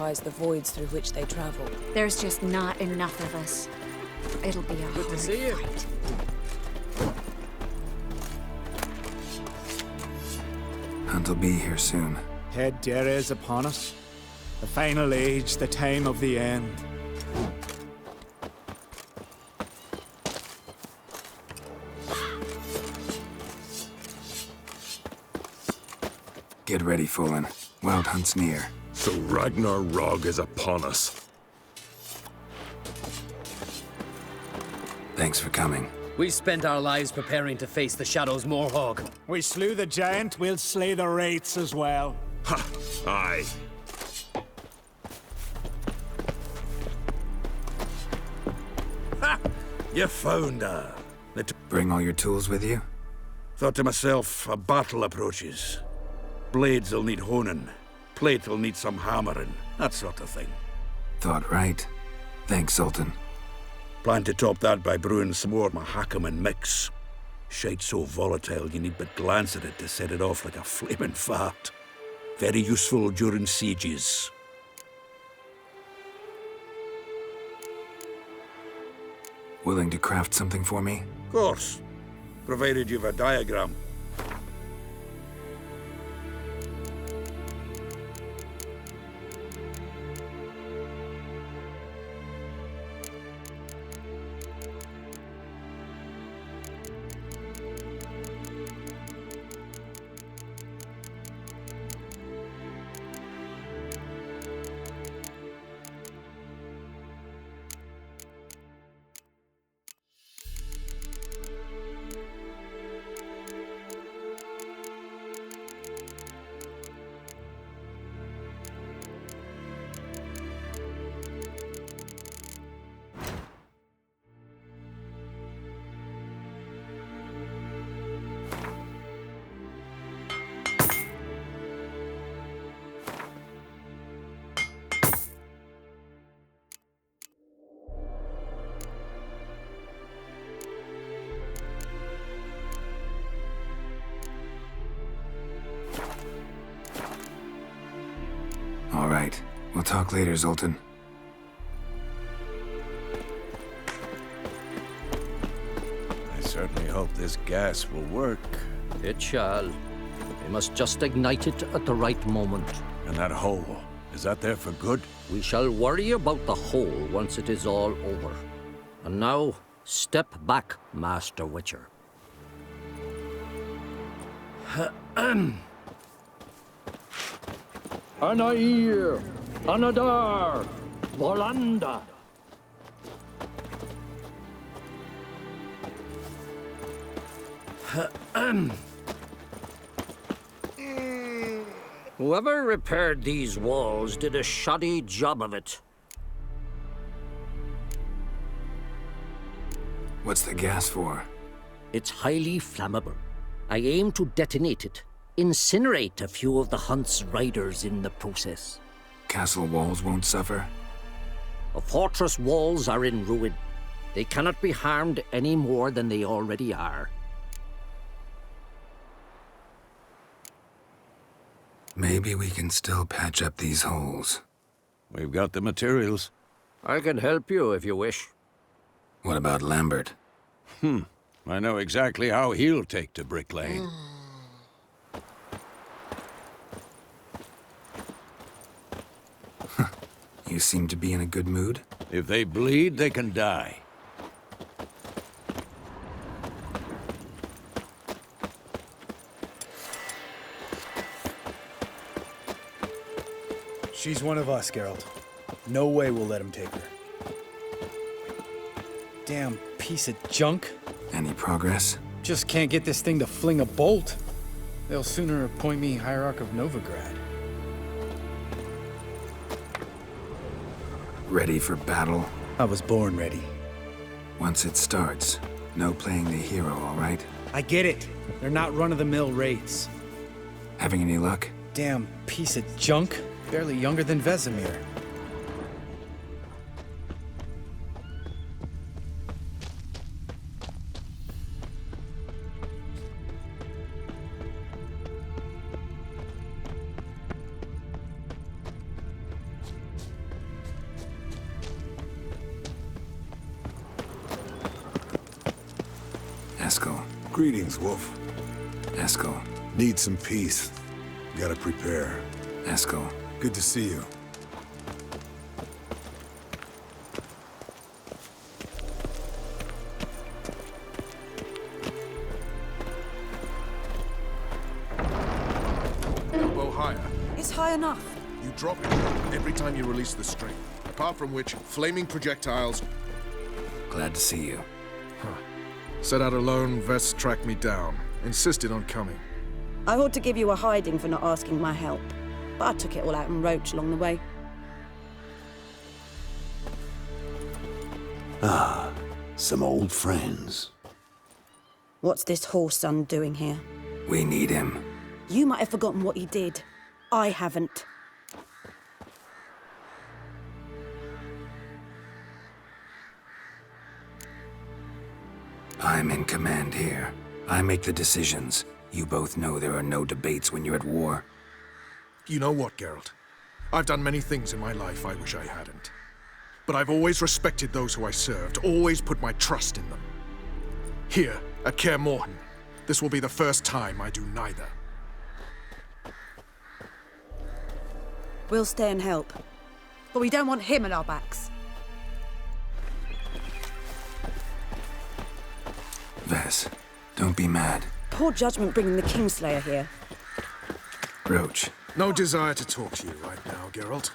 the voids through which they travel. There's just not enough of us. It'll be a Good to hard see you. fight. Hunt will be here soon. Head Dere is upon us. The final age, the time of the end. Get ready, Fullen. Wild Hunt's near. So Ragnar Rog is upon us. Thanks for coming. We spent our lives preparing to face the Shadow's Morhog. We slew the giant, we'll slay the wraiths as well. Ha! Aye. Ha! You found her. Bring all your tools with you? Thought to myself, a battle approaches. Blades'll need honing. Plate'll need some hammering. That sort of thing. Thought right. Thanks, Sultan. Plan to top that by brewing some more Mahakaman mix. Shite so volatile you need but glance at it to set it off like a flaming fart. Very useful during sieges. Willing to craft something for me? Of course. Provided you've a diagram. All right. We'll talk later, Zoltan. I certainly hope this gas will work. It shall. We must just ignite it at the right moment. And that hole, is that there for good? We shall worry about the hole once it is all over. And now, step back, Master Witcher. Anair, Anadar, Volanda. Whoever repaired these walls did a shoddy job of it. What's the gas for? It's highly flammable. I aim to detonate it, incinerate a few of the Hunt's riders in the process. Castle walls won't suffer? The fortress walls are in ruin. They cannot be harmed any more than they already are. Maybe we can still patch up these holes. We've got the materials. I can help you if you wish. What about Lambert? I know exactly how he'll take to Brick Lane. You seem to be in a good mood. If they bleed, they can die. She's one of us, Geralt. No way we'll let him take her. Damn piece of junk. Any progress? Just can't get this thing to fling a bolt. They'll sooner appoint me Hierarch of Novigrad. Ready for battle? I was born ready. Once it starts, no playing the hero, all right? I get it. They're not run-of-the-mill wraiths. Having any luck? Damn piece of junk. Barely younger than Vesemir. Eskel. Greetings, Wolf. Eskel. Need some peace. Gotta prepare. Eskel. Good to see you. Elbow higher. It's high enough. You drop it every time you release the string. Apart from which, flaming projectiles. Glad to see you. Set out alone, Vest tracked me down. Insisted on coming. I ought to give you a hiding for not asking my help, but I took it all out in Roach along the way. Ah, some old friends. What's this horse son doing here? We need him. You might have forgotten what he did. I haven't. I'm in command here. I make the decisions. You both know there are no debates when you're at war. You know what, Geralt? I've done many things in my life I wish I hadn't. But I've always respected those who I served, always put my trust in them. Here, at Kaer Morhen, this will be the first time I do neither. We'll stay and help. But we don't want him at our backs. Vess, don't be mad. Poor judgment bringing the Kingslayer here. Roach. No desire to talk to you right now, Geralt.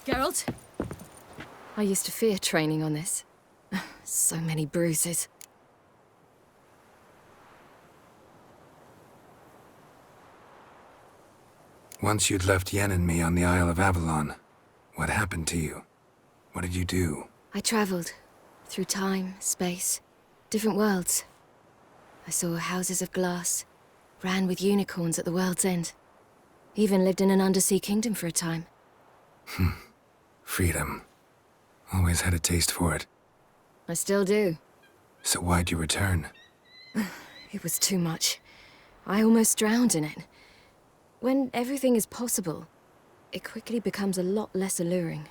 Geralt? I used to fear training on this. So many bruises. Once you'd left Yen and me on the Isle of Avalon, what happened to you? What did you do? I traveled through time, space, different worlds. I saw houses of glass, ran with unicorns at the world's end. Even lived in an undersea kingdom for a time. Freedom. Always had a taste for it. I still do. So why'd you return? It was too much. I almost drowned in it. When everything is possible, it quickly becomes a lot less alluring.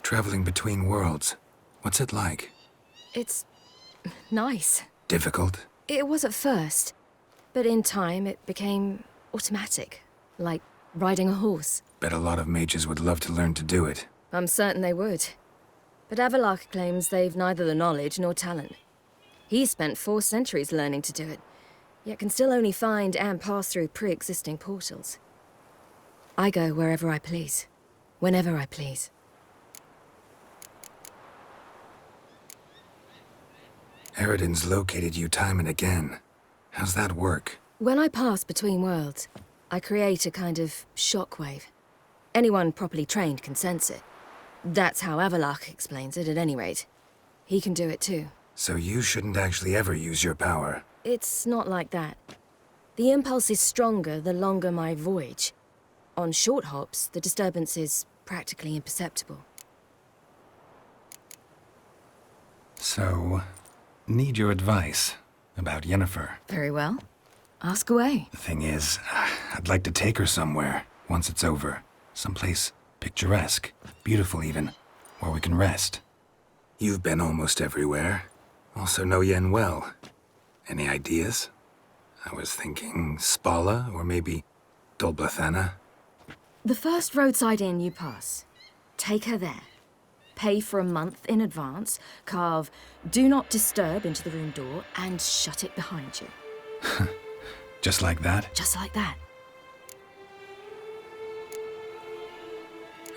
Traveling between worlds. What's it like? It's nice. Difficult? It was at first, but in time it became automatic, like riding a horse. Bet a lot of mages would love to learn to do it. I'm certain they would. But Avallac'h claims they've neither the knowledge nor talent. He spent 4 centuries learning to do it, yet can still only find and pass through pre-existing portals. I go wherever I please, whenever I please. Eridan's located you time and again. How's that work? When I pass between worlds, I create a kind of shockwave. Anyone properly trained can sense it. That's how Avallac'h explains it, at any rate. He can do it too. So you shouldn't actually ever use your power. It's not like that. The impulse is stronger the longer my voyage. On short hops, the disturbance is practically imperceptible. So, need your advice about Yennefer. Very well. Ask away. The thing is, I'd like to take her somewhere, once it's over. Someplace picturesque, beautiful even, where we can rest. You've been almost everywhere. Also know Yen well. Any ideas? I was thinking Spala, or maybe Dol Blathanna. The first roadside inn you pass. Take her there. Pay for a month in advance, carve "Do Not Disturb" into the room door, and shut it behind you. Just like that? Just like that.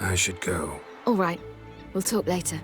I should go. All right. We'll talk later.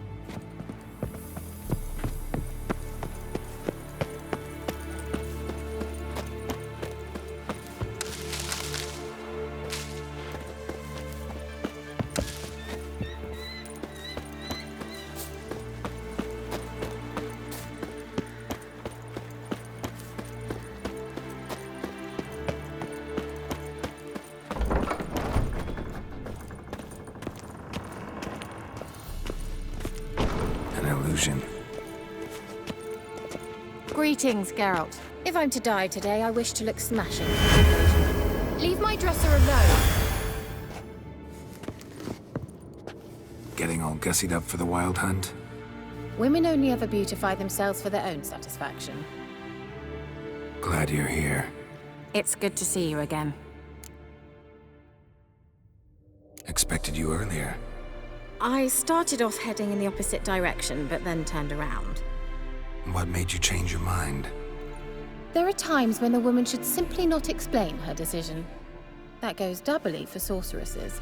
Greetings, Geralt. If I'm to die today, I wish to look smashing. Leave my dresser alone. Getting all gussied up for the wild hunt? Women only ever beautify themselves for their own satisfaction. Glad you're here. It's good to see you again. Expected you earlier. I started off heading in the opposite direction, but then turned around. What made you change your mind? There are times when a woman should simply not explain her decision. That goes doubly for sorceresses.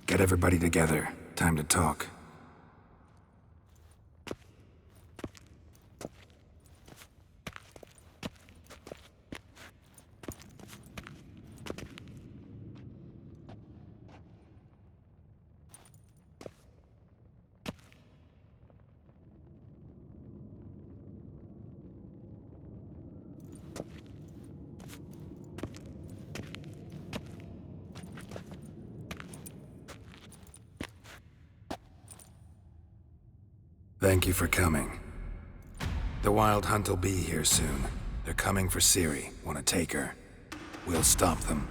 Get everybody together. Time to talk. Thank you for coming. The Wild Hunt will be here soon. They're coming for Ciri. Want to take her. We'll stop them.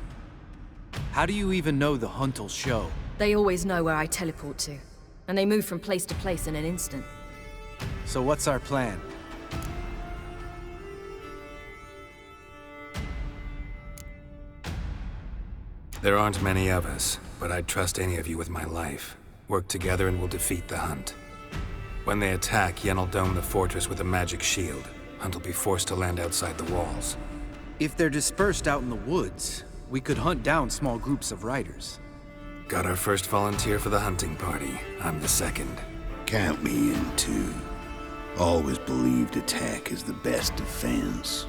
How do you even know the hunt will show? They always know where I teleport to, and they move from place to place in an instant. So what's our plan? There aren't many of us, but I'd trust any of you with my life. Work together and we'll defeat the Hunt. When they attack, Yen will dome the fortress with a magic shield. Hunt will be forced to land outside the walls. If they're dispersed out in the woods, we could hunt down small groups of riders. Got our first volunteer for the hunting party. I'm the second. Count me in too. Always believed attack is the best defense.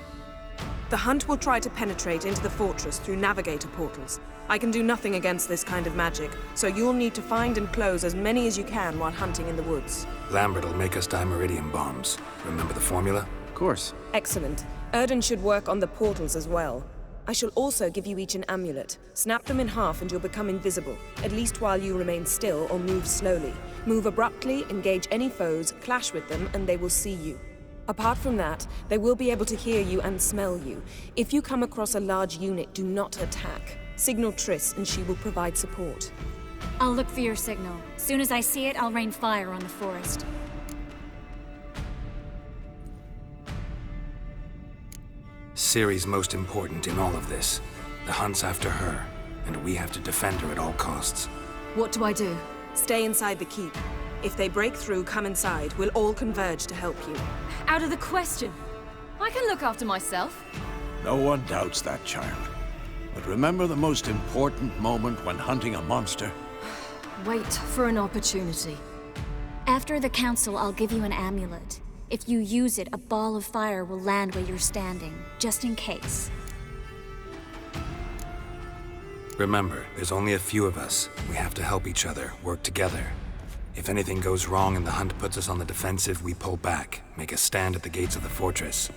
The Hunt will try to penetrate into the fortress through navigator portals. I can do nothing against this kind of magic, so you'll need to find and close as many as you can while hunting in the woods. Lambert will make us dimeridium bombs. Remember the formula? Of course. Excellent. Erden should work on the portals as well. I shall also give you each an amulet. Snap them in half and you'll become invisible, at least while you remain still or move slowly. Move abruptly, engage any foes, clash with them, and they will see you. Apart from that, they will be able to hear you and smell you. If you come across a large unit, do not attack. Signal Triss and she will provide support. I'll look for your signal. Soon as I see it, I'll rain fire on the forest. Ciri's most important in all of this. The Hunt's after her, and we have to defend her at all costs. What do I do? Stay inside the keep. If they break through, come inside. We'll all converge to help you. Out of the question. I can look after myself. No one doubts that, child. But remember the most important moment when hunting a monster? Wait for an opportunity. After the council, I'll give you an amulet. If you use it, a ball of fire will land where you're standing, just in case. Remember, there's only a few of us. We have to help each other, work together. If anything goes wrong and the Hunt puts us on the defensive, we pull back, make a stand at the gates of the fortress.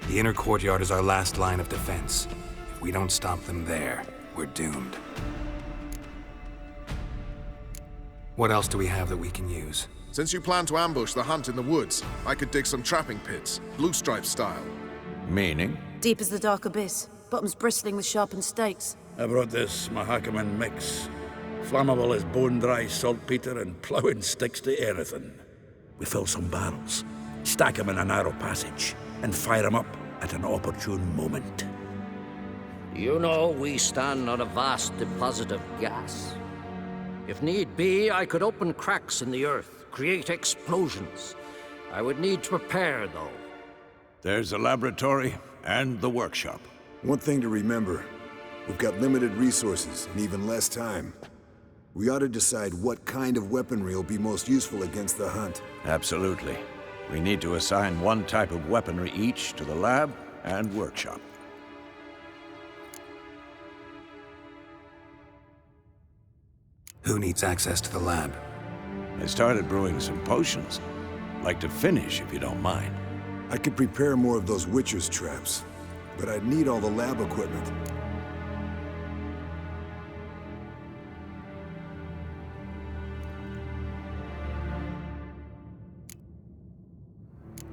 The inner courtyard is our last line of defense. If we don't stop them there, we're doomed. What else do we have that we can use? Since you plan to ambush the Hunt in the woods, I could dig some trapping pits, Blue Stripe style. Meaning? Deep as the dark abyss, bottoms bristling with sharpened stakes. I brought this Mahakaman mix. Flammable as bone-dry saltpeter and ploughing sticks to anything. We fill some barrels, stack them in a narrow passage, and fire them up at an opportune moment. You know, we stand on a vast deposit of gas. If need be, I could open cracks in the earth, create explosions. I would need to prepare, though. There's a laboratory and the workshop. One thing to remember, we've got limited resources and even less time. We ought to decide what kind of weaponry will be most useful against the Hunt. Absolutely. We need to assign one type of weaponry each to the lab and workshop. Who needs access to the lab? I started brewing some potions. Like to finish, if you don't mind. I could prepare more of those Witcher's traps, but I'd need all the lab equipment.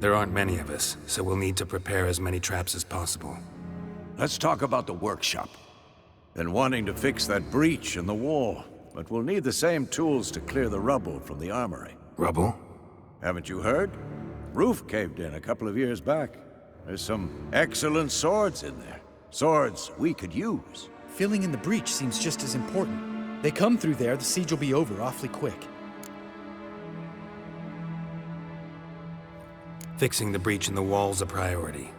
There aren't many of us, so we'll need to prepare as many traps as possible. Let's talk about the workshop. Been wanting to fix that breach in the wall, but we'll need the same tools to clear the rubble from the armory. Rubble? Haven't you heard? Roof caved in a couple of years back. There's some excellent swords in there. Swords we could use. Filling in the breach seems just as important. They come through there, the siege will be over awfully quick. Fixing the breach in the wall's a priority.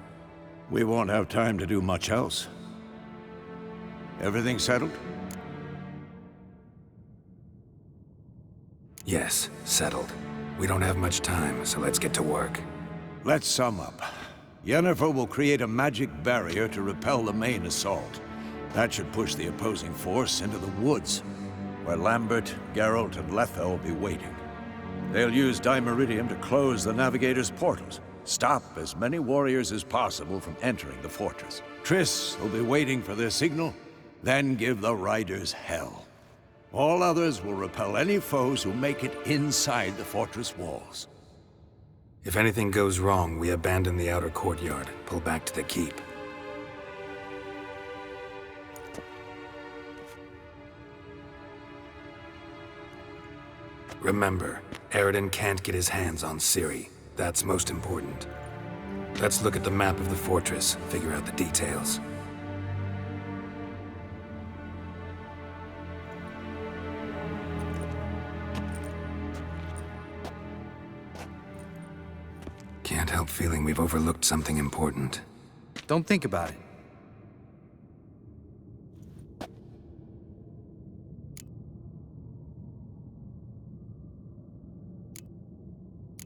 We won't have time to do much else. Everything settled? Yes, settled. We don't have much time, so let's get to work. Let's sum up. Yennefer will create a magic barrier to repel the main assault. That should push the opposing force into the woods, where Lambert, Geralt, and Letha will be waiting. They'll use Dimeridium to close the Navigator's portals, stop as many warriors as possible from entering the fortress. Triss will be waiting for their signal, then give the riders hell. All others will repel any foes who make it inside the fortress walls. If anything goes wrong, we abandon the outer courtyard, pull back to the keep. Remember, Aroden can't get his hands on Ciri. That's most important. Let's look at the map of the fortress, figure out the details. Can't help feeling we've overlooked something important. Don't think about it.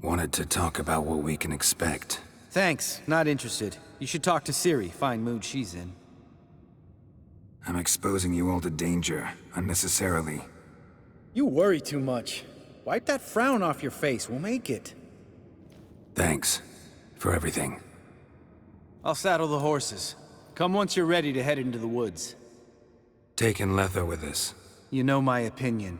Wanted to talk about what we can expect. Thanks, not interested. You should talk to Ciri, fine mood she's in. I'm exposing you all to danger, unnecessarily. You worry too much. Wipe that frown off your face, we'll make it. Thanks for everything. I'll saddle the horses. Come once you're ready to head into the woods. Taking Letha with us. You know my opinion.